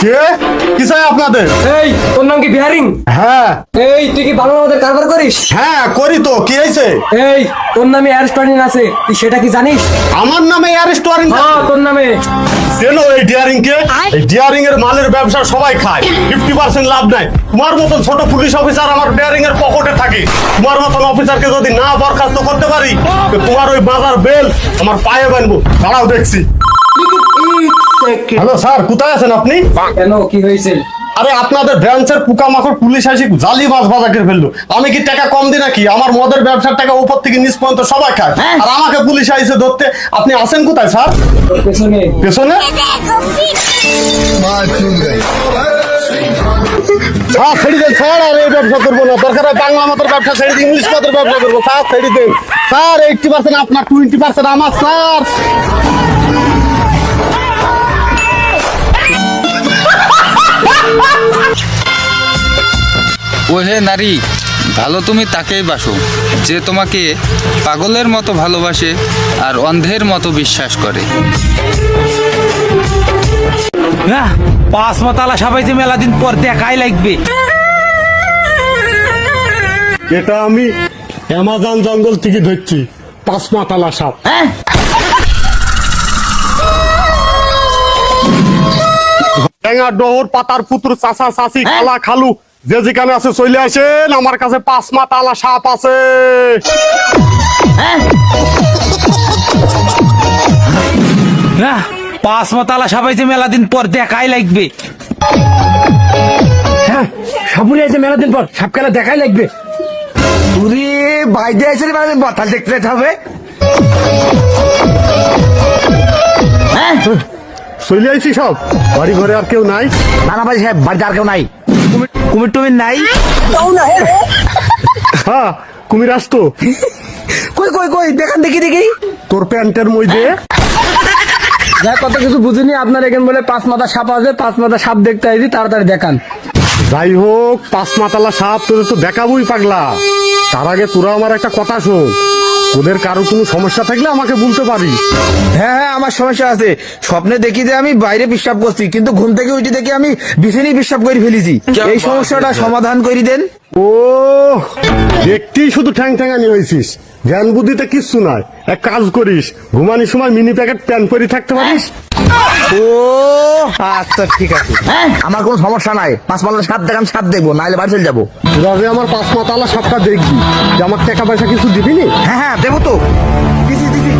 কে কি চাই আপনাদের? এই তোর নাম কি বিহারিং? হ্যাঁ এই তুই কি ভালো মতো কারবার করিস? হ্যাঁ করি তো, কি হয়েছে? এই তোর নামে রেস্টুরেন্ট আছে, তুই সেটা কি জানিস? আমার নামে রেস্টুরেন্ট? হ্যাঁ তোর নামে। চেনো এই ডিয়ারিং কে? এই ডিয়ারিং এর মালের ব্যবসা সবাই খায়, 50% লাভ নাই। তোমার মতন ছোট পুলিশ অফিসার আমার ডিয়ারিং এর পকেটে থাকে। তোমার মতন অফিসারকে যদি না বরখাস্ত করতে পারি, তো তোমার ওই বাজার বেল আমার পায়ে বানবো। দাঁড়াও দেখছি। হ্যালো স্যার, কোথায় আছেন আপনি? কেন কি হয়েছে? আরে আপনাদের ব্রাঞ্চের পোকামাকড় পুলিশ আসি জালি মাছ বাজা করে ফেললো। আমি কি টাকা কম দিই নাকি? আমার মদের ব্যবসার টাকা উপর থেকে নিচ পর্যন্ত সবাই খায়, আর আমাকে পুলিশ আইছে ধরতে। আপনি আছেন কোথায় স্যার? তোর পেছনে। পেছনে? স্যার ছেড়ে দেন স্যার, আর এই ব্যবসা করবো না। দরকার হয় বাংলা মতের ব্যবসা ছেড়ে দিই, ইংলিশ মতের ব্যবসা করবো। স্যার ছেড়ে দেন স্যার, 80% আপনার, 20% আমার স্যার। ওহে নারী, ভালো তুমি তাকেই বাসো যে তোমাকে পাগলের মতো ভালোবাসে আর অন্ধের মতো বিশ্বাস করে। পাঁচ মাতালা সাবাইতে মেলা দিন পর দেখাই লাগবে। এটা আমি অ্যামাজন জঙ্গল থেকে ধরছি, 5 মাতালা সাপ। টেঙ্গা ডোহর পাতার পুতুর চাচা চাচি খালা খালু যে যেখানে আছে চলে আসেন, আমার কাছে 5 মাতালা সাপ আছে। পাঁচ মাতালা সাবাইতে মেলা দিন পর দেখাই লাগবে। হ্যাঁ সাপুরে আছে মেলা দিন পর, সাপ খেলা দেখাই লাগবে। পুরি বাইরে আছে রে, মানে বতাল দেখতে যেতে হবে। চলে আইছি সব, বাড়ি ঘরে আর কেউ নাই? নানা ভাই সাহেব বাড়িতে আর কেউ নাই। কুমির টুমির নাই? হ্যাঁ কুমির আসতো। কই কই কই দেখান দেখি দেখি। তোর প্যান্টের মধ্যে। যা কত কিছু বুঝিনি, আপনার এখানে বলে 5 মাথা সাপ আছে, 5 মাথা সাপ দেখতে আইছি, তাড়াতাড়ি দেখান। যাই হোক, 5 মাতালা সাপ তোদের তো দেখাবই পাগলা। তার আগে তোরা আমার একটা কথা শোন, তোদের কারো কোনো সমস্যা থাকলে আমাকে বলতে পারি। হ্যাঁ হ্যাঁ আমার সমস্যা আছে। স্বপ্নে দেখি যে আমি বাইরে পেশাব করছি, কিন্তু ঘুম থেকে উঠে দেখি আমি বিছানায় পেশাব করে ফেলেছি। এই সমস্যাটা সমাধান করে দেন। ও দেখতেই শুধু ঠ্যাং ঠ্যাঙানি হয়েছিস, জ্ঞান বুদ্ধিতে কিচ্ছু নাই। এক কাজ করিস, ঘুমানির সময় মিনি প্যাকেট প্যান পরে থাকতে পারিস। ও আচ্ছা ঠিক আছে, আমার কোনো সমস্যা নাই। 5 মাতালা সাপ দেখান, সাপ দেখবো, নাহলে বাড়ি চলে যাবো। তোরা যে আমার 5 মাতালা সাপটা দেখবি, যে আমার টাকা পয়সা কিছু দিবি নি? হ্যাঁ হ্যাঁ দেবো তো। দিছি দিছি।